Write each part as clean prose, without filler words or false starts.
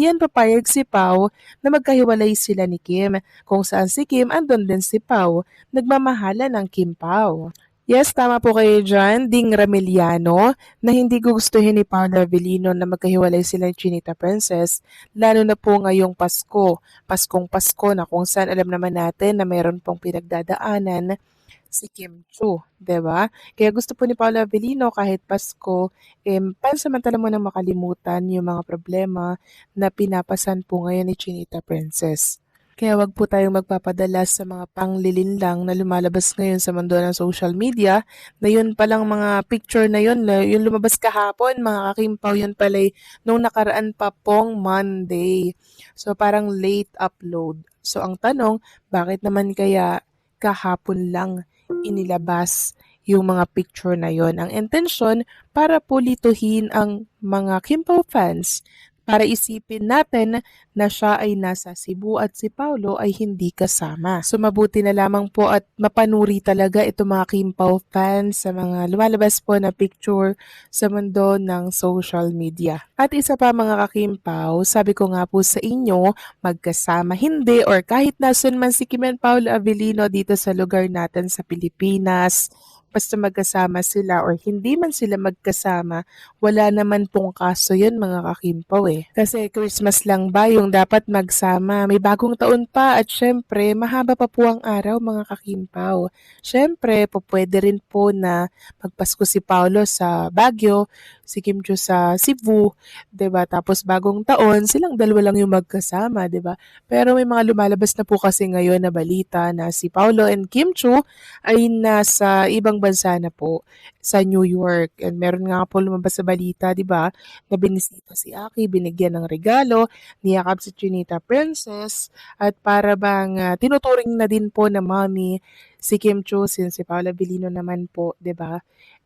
hindi yan papayag si Pao na magkahiwalay sila ni Kim. Kung saan si Kim, andun din si Pao. Nagmamahala ng Kim Pao. Yes, tama po kayo dyan, Ding Ramiliano, na hindi gugustuhin ni Paolo Avellino na magkahiwalay sila ni Chinita Princess, lalo na po ngayong Pasko, Paskong Pasko na kung saan alam naman natin na mayroon pong pinagdadaanan si Kim Chiu, 'di ba? Kaya gusto po ni Paolo Avellino kahit Pasko, pansamantala mo nang makalimutan yung mga problema na pinapasan po ngayon ni Chinita Princess. Kaya wag po tayong magpapadala sa mga panglilinlang na lumalabas ngayon sa mundo ng social media na yun palang mga picture na yun, yung lumabas kahapon, mga kakimpaw, yun pala nung nakaraan pa pong Monday. So parang late upload. So ang tanong, bakit naman kaya kahapon lang inilabas yung mga picture na yon? Ang intensyon para pulituhin ang mga Kimpaw fans para isipin natin na siya ay nasa Cebu at si Paulo ay hindi kasama. So mabuti na lamang po at mapanuri talaga itong mga Kimpaw fans sa mga lumalabas po na picture sa mundo ng social media. At isa pa mga kakimpaw, sabi ko nga po sa inyo, magkasama hindi or kahit nasun man si Kim and Paulo Avellino dito sa lugar natin sa Pilipinas, basta magkasama sila or hindi man sila magkasama, wala naman pong kaso yun mga kakimpaw eh. Kasi Christmas lang ba yung dapat magsama? May bagong taon pa at syempre mahaba pa po ang araw mga kakimpaw. Syempre pwede rin po na magpasko si Paulo sa Baguio, si Kim Chiu sa Cebu, 'di ba? Tapos bagong taon, silang dalawa lang yung magkasama, 'di ba? Pero may mga lumalabas na po kasi ngayon na balita na si Paulo and Kim Chiu ay nasa ibang bansa na po sa New York. And meron nga po lumabas sa balita, 'di ba, na binisita si Aki, binigyan ng regalo, niyakap si Chinita Princess at para bang tinuturing na din po na mommy si Kim Chiu since si Paula Avellino naman po, 'di ba?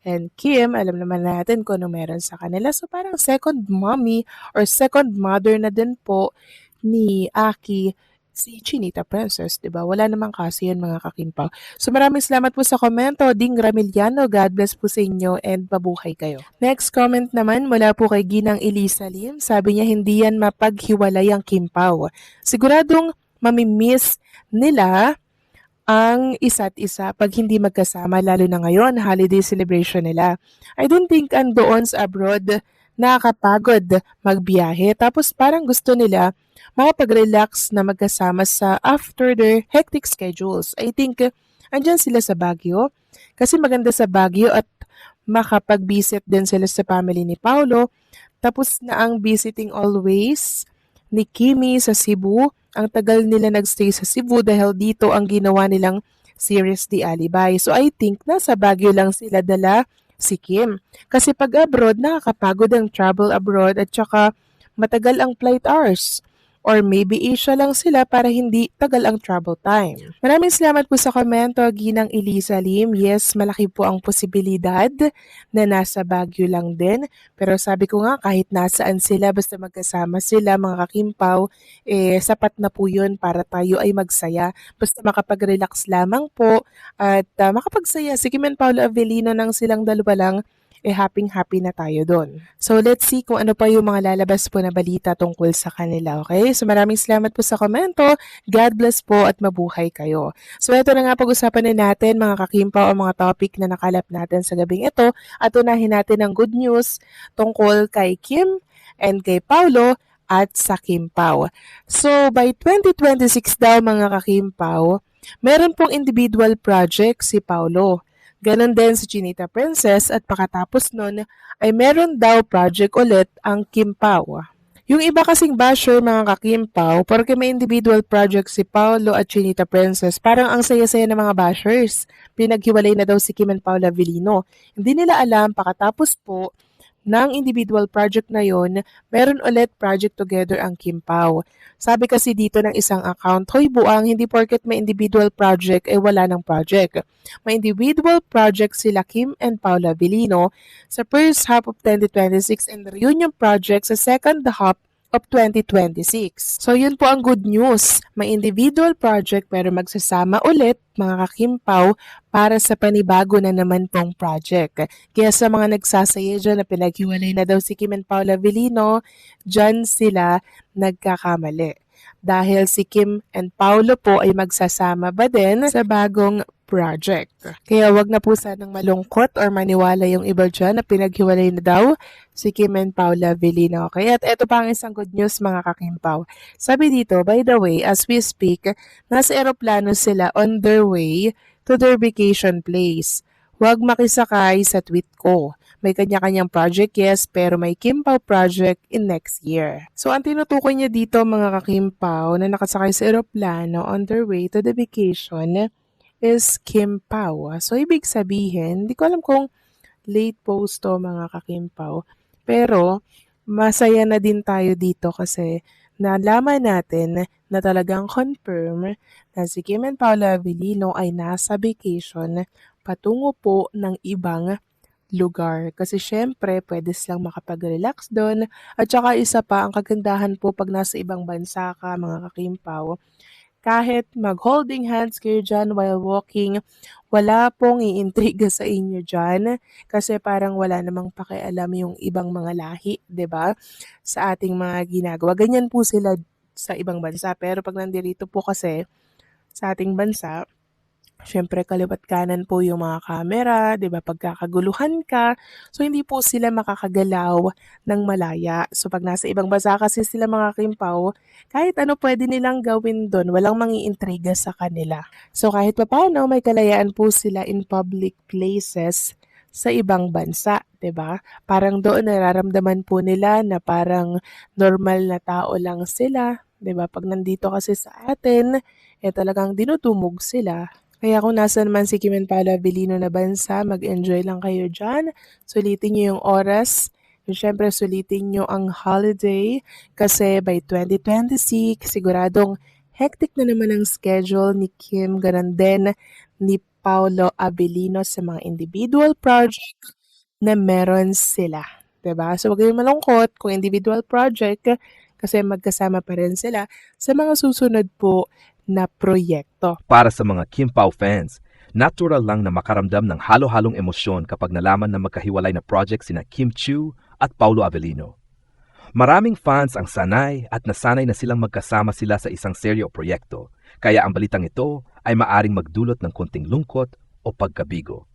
And Kim, alam naman natin kung ano meron sa kanila. So parang second mommy or second mother na din po ni Aki si Chinita Princess, 'di ba? Wala namang kaso 'yan mga kakimpaw. So maraming salamat po sa komento, Ding Ramiliano. God bless po sa inyo and mabuhay kayo. Next comment naman mula po kay Ginang Elisa Lim. Sabi niya hindi yan mapaghiwalay ang Kimpaw. Siguradong mamimiss nila ang isa't isa pag hindi magkasama lalo na ngayon, holiday celebration nila. I don't think andoon sa abroad nakakapagod magbiyahe tapos parang gusto nila makapag-relax na magkasama sa after their hectic schedules. I think andyan sila sa Baguio kasi maganda sa Baguio at makapag-visit din sila sa family ni Paulo. Tapos na ang visiting always ni Kimi sa Cebu. Ang tagal nila nagstay sa Cebu dahil dito ang ginawa nilang series The Alibay. So I think nasa Baguio lang sila dala si Kim. Kasi pag abroad, nakakapagod ang travel abroad at saka matagal ang flight hours. Or maybe Asia lang sila para hindi tagal ang travel time. Maraming salamat po sa komento, Ginang Elisa Lim. Yes, malaki po ang posibilidad na nasa Baguio lang din. Pero sabi ko nga, kahit nasaan sila, basta magkasama sila, mga kakimpaw, sapat na po yun para tayo ay magsaya. Basta makapag-relax lamang po at makapagsaya. Si Kim and Paolo Avellino nang silang dalawa lang, happy na tayo doon. So let's see kung ano pa yung mga lalabas po na balita tungkol sa kanila, okay? So maraming salamat po sa komento. God bless po at mabuhay kayo. So ito na nga pag-usapan na natin mga kakimpaw o mga topic na nakalap natin sa gabing ito at unahin natin ang good news tungkol kay Kim and kay Paulo at sa Kimpaw. So by 2026 daw mga kakimpaw, meron pong individual project si Paulo. Ganon din si Chinita Princess at pagkatapos nun ay meron daw project ulit ang Kimpaw. Yung iba kasing basher mga kakimpaw, porque may individual project si Paulo at Chinita Princess, parang ang saya-saya ng mga bashers. Pinaghiwalay na daw si Kim and Paula Avellino. Hindi nila alam pagkatapos po ng individual project na yon, meron ulit project together ang Kimpaw. Sabi kasi dito ng isang account, hoy buang, hindi porket may individual project, wala ng project. May individual project sila Kim and Paula Avellino sa first half of 2026 and reunion project sa second half of 2026. So yun po ang good news. May individual project pero magsasama ulit mga kakimpaw para sa panibago na naman pong project. Kaya sa mga nagsasaya dyan na pinaghiwalay na daw si Kim and Paula Avellino, dyan sila nagkakamali. Dahil si Kim and Paulo po ay magsasama ba din sa bagong project. Kaya wag na po sanang malungkot or maniwala yung iba dyan na pinaghiwalay na daw si Kim and Paula Avellino. Okay? At ito pa ang isang good news mga kakimpaw. Sabi dito, by the way, as we speak, nasa eroplano sila on their way to their vacation place. Huwag makisakay sa tweet ko. May kanya-kanyang project, yes, pero may Kimpaw project in next year. So, ang tinutukoy niya dito mga kakimpaw na nakasakay sa eroplano on their way to the vacation is Kimpaw. So, ibig sabihin, hindi ko alam kung late post to mga kakimpaw, pero masaya na din tayo dito kasi nalaman natin na talagang confirm na si Kim and Paula Avellino ay nasa vacation patungo po ng ibang lugar. Kasi syempre, pwede silang makapag-relax doon. At saka isa pa, ang kagandahan po pag nasa ibang bansa ka, mga kakimpaw, kahit mag-holding hands kayo dyan while walking, wala pong iintriga sa inyo dyan kasi parang wala namang pakialam yung ibang mga lahi, 'di ba? Sa ating mga ginagawa. Ganyan po sila sa ibang bansa. Pero pag nandito po kasi sa ating bansa, syempre kaliwat kanan po yung mga camera, 'di ba? Pagkakaguluhan ka, so hindi po sila makakagalaw ng malaya. So pag nasa ibang bansa kasi sila mga kimpaw, kahit ano pwede nilang gawin doon, walang mangiintriga sa kanila. So kahit papaano may kalayaan po sila in public places sa ibang bansa, 'di ba? Parang doon nararamdaman po nila na parang normal na tao lang sila, 'di ba? Pag nandito kasi sa atin, talagang dinudumog sila. Kaya kung nasa naman si Kim and Paula Avellino na bansa, mag-enjoy lang kayo dyan. Sulitin nyo yung oras. And syempre, sulitin nyo ang holiday kasi by 2026, siguradong hectic na naman ang schedule ni Kim, ganun din ni Paulo Avellino sa mga individual project na meron sila. 'Di ba? So, huwag kayong malungkot kung individual project kasi magkasama pa rin sila sa mga susunod po na proyekto. Para sa mga Kimpaw fans, natural lang na makaramdam ng halo-halong emosyon kapag nalaman na magkahiwalay na project sina Kim Chiu at Paulo Avellino. Maraming fans ang sanay at nasanay na silang magkasama sila sa isang serye o proyekto, kaya ang balitang ito ay maaring magdulot ng konting lungkot o pagkabigo.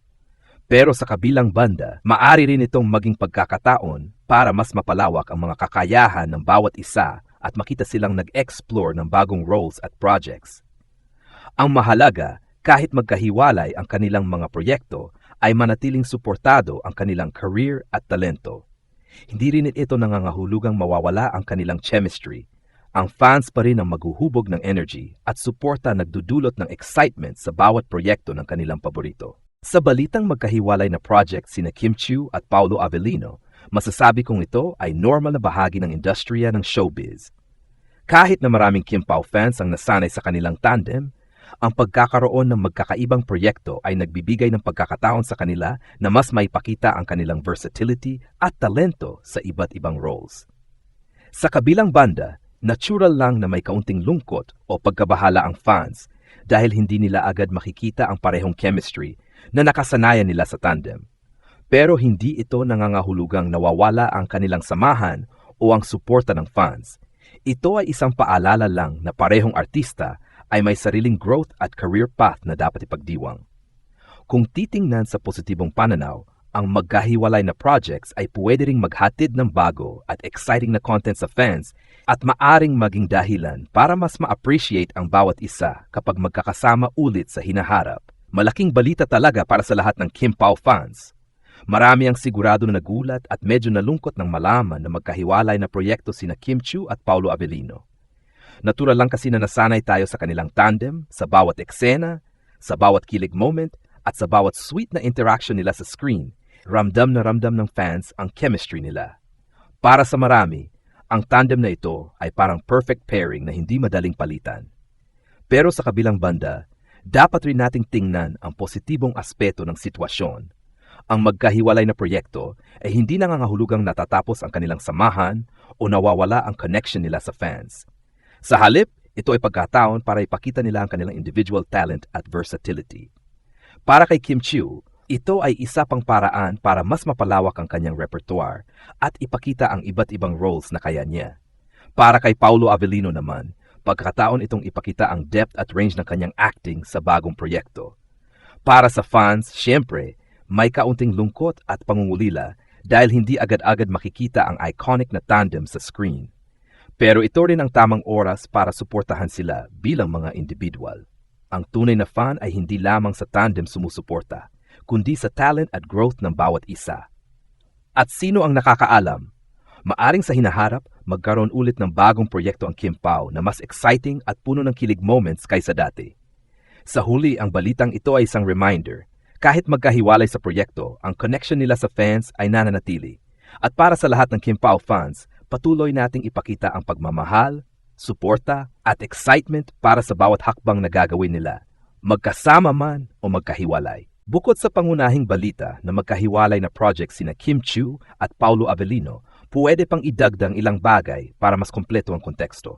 Pero sa kabilang banda, maari rin itong maging pagkakataon para mas mapalawak ang mga kakayahan ng bawat isa at makita silang nag-explore ng bagong roles at projects. Ang mahalaga, kahit magkahiwalay ang kanilang mga proyekto, ay manatiling suportado ang kanilang career at talento. Hindi rin ito nangangahulugang mawawala ang kanilang chemistry. Ang fans pa rin ang maghuhubog ng energy at suporta nagdudulot ng excitement sa bawat proyekto ng kanilang paborito. Sa balitang magkahiwalay na project sina Kim Chiu at Paulo Avellino, masasabi kong ito ay normal na bahagi ng industriya ng showbiz. Kahit na maraming Kimpaw fans ang nasanay sa kanilang tandem, ang pagkakaroon ng magkakaibang proyekto ay nagbibigay ng pagkakataon sa kanila na mas maipakita ang kanilang versatility at talento sa iba't ibang roles. Sa kabilang banda, natural lang na may kaunting lungkot o pagkabahala ang fans dahil hindi nila agad makikita ang parehong chemistry na nakasanayan nila sa tandem. Pero hindi ito nangangahulugang nawawala ang kanilang samahan o ang suporta ng fans. Ito ay isang paalala lang na parehong artista ay may sariling growth at career path na dapat ipagdiwang. Kung titingnan sa positibong pananaw, ang magkahiwalay na projects ay pwede ring maghatid ng bago at exciting na content sa fans at maaring maging dahilan para mas ma-appreciate ang bawat isa kapag magkakasama ulit sa hinaharap. Malaking balita talaga para sa lahat ng Kimpaw fans. Marami ang sigurado na nagulat at medyo nalungkot ng malaman na magkahiwalay na proyekto sina Kim Chiu at Paulo Avellino. Natural lang kasi na nasanay tayo sa kanilang tandem, sa bawat eksena, sa bawat kilig moment, at sa bawat sweet na interaction nila sa screen. Ramdam na ramdam ng fans ang chemistry nila. Para sa marami, ang tandem na ito ay parang perfect pairing na hindi madaling palitan. Pero sa kabilang banda, dapat rin nating tingnan ang positibong aspeto ng sitwasyon. Ang magkahiwalay na proyekto ay hindi nangangahulugang natatapos ang kanilang samahan o nawawala ang connection nila sa fans. Sa halip, ito ay pagkataon para ipakita nila ang kanilang individual talent at versatility. Para kay Kim Chiu, ito ay isa pang paraan para mas mapalawak ang kanyang repertoire at ipakita ang iba't ibang roles na kaya niya. Para kay Paulo Avellino naman, pagkakataon itong ipakita ang depth at range ng kanyang acting sa bagong proyekto. Para sa fans, syempre, may kaunting lungkot at pangungulila dahil hindi agad-agad makikita ang iconic na tandem sa screen. Pero ito rin ang tamang oras para suportahan sila bilang mga individual. Ang tunay na fan ay hindi lamang sa tandem sumusuporta, kundi sa talent at growth ng bawat isa. At sino ang nakakaalam? Maaring sa hinaharap, magkaroon ulit ng bagong proyekto ang Kim Pao na mas exciting at puno ng kilig moments kaysa dati. Sa huli, ang balitang ito ay isang reminder. Kahit magkahiwalay sa proyekto, ang connection nila sa fans ay nananatili. At para sa lahat ng Kim Pao fans, patuloy nating ipakita ang pagmamahal, suporta, at excitement para sa bawat hakbang na gagawin nila, magkasama man o magkahiwalay. Bukod sa pangunahing balita na magkahiwalay na project sina Kim Chiu at Paulo Avellino, pwede pang idagdag ilang bagay para mas kompleto ang konteksto.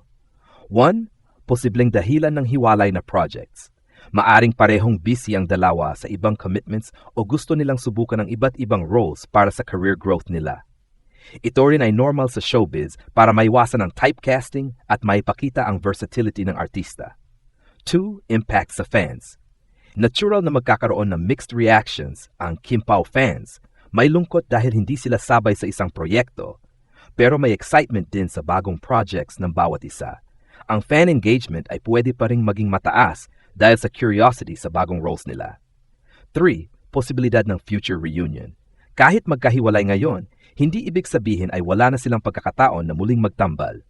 1. Posibleng dahilan ng hiwalay na projects. Maaring parehong busy ang dalawa sa ibang commitments o gusto nilang subukan ng iba't ibang roles para sa career growth nila. Ito rin ay normal sa showbiz para maiwasan ang typecasting at maipakita ang versatility ng artista. 2. Impact sa fans. Natural na magkakaroon ng mixed reactions ang Kim Pao fans. May lungkot dahil hindi sila sabay sa isang proyekto, pero may excitement din sa bagong projects ng bawat isa. Ang fan engagement ay pwede pa ring maging mataas dahil sa curiosity sa bagong roles nila. 3. Posibilidad ng future reunion. Kahit magkahiwalay ngayon, hindi ibig sabihin ay wala na silang pagkakataon na muling magtambal.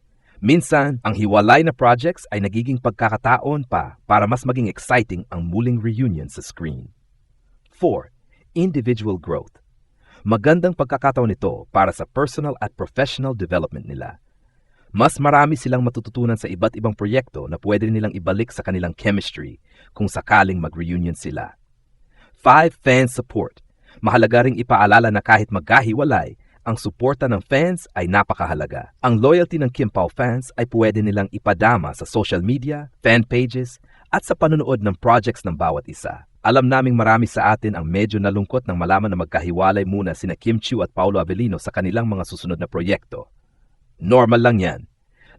Minsan, ang hiwalay na projects ay nagiging pagkakataon pa para mas maging exciting ang muling reunion sa screen. 4. Individual growth. Magandang pagkakataon ito para sa personal at professional development nila. Mas marami silang matututunan sa iba't ibang proyekto na pwede nilang ibalik sa kanilang chemistry kung sakaling mag-reunion sila. 5. Fan support. Mahalaga ring ipaalala na kahit magkahiwalay, ang suporta ng fans ay napakahalaga. Ang loyalty ng Kim Pao fans ay pwede nilang ipadama sa social media, fan pages, at sa panonood ng projects ng bawat isa. Alam naming marami sa atin ang medyo nalungkot nang malaman na magkahiwalay muna sina Kim Chiu at Paulo Avellino sa kanilang mga susunod na proyekto. Normal lang yan.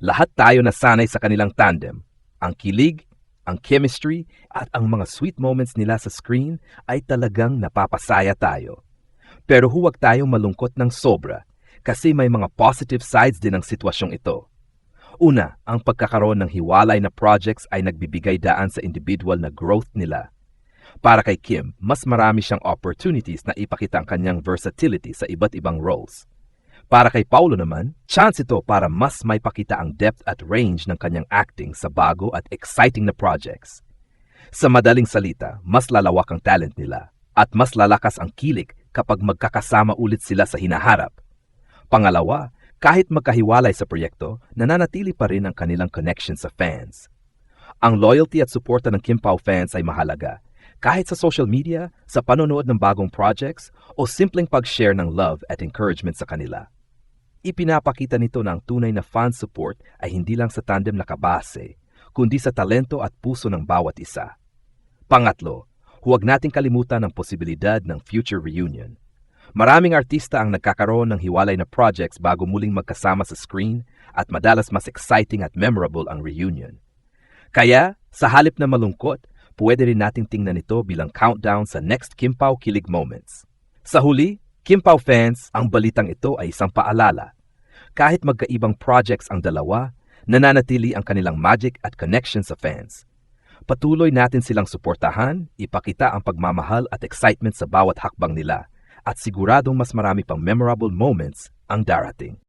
Lahat tayo nasanay sa kanilang tandem. Ang kilig, ang chemistry, at ang mga sweet moments nila sa screen ay talagang napapasaya tayo. Pero huwag tayong malungkot ng sobra kasi may mga positive sides din ang sitwasyong ito. Una, ang pagkakaroon ng hiwalay na projects ay nagbibigay daan sa individual na growth nila. Para kay Kim, mas marami siyang opportunities na ipakita ang kanyang versatility sa iba't ibang roles. Para kay Paulo naman, chance ito para mas maipakita ang depth at range ng kanyang acting sa bago at exciting na projects. Sa madaling salita, mas lalawak ang talent nila at mas lalakas ang kilig kapag magkakasama ulit sila sa hinaharap. Pangalawa, kahit magkahiwalay sa proyekto, nananatili pa rin ang kanilang connection sa fans. Ang loyalty at suporta ng Kim Pao fans ay mahalaga, kahit sa social media, sa panonood ng bagong projects, o simpleng pag-share ng love at encouragement sa kanila. Ipinapakita nito na ang tunay na fan support ay hindi lang sa tandem nakabase, kundi sa talento at puso ng bawat isa. Pangatlo, huwag nating kalimutan ang posibilidad ng future reunion. Maraming artista ang nagkakaroon ng hiwalay na projects bago muling magkasama sa screen at madalas mas exciting at memorable ang reunion. Kaya, sa halip na malungkot, pwede rin nating tingnan ito bilang countdown sa next Kim Pao kilig moments. Sa huli, Kim Pao fans, ang balitang ito ay isang paalala. Kahit magkaibang projects ang dalawa, nananatili ang kanilang magic at connection sa fans. Patuloy natin silang suportahan, ipakita ang pagmamahal at excitement sa bawat hakbang nila, at siguradong mas marami pang memorable moments ang darating.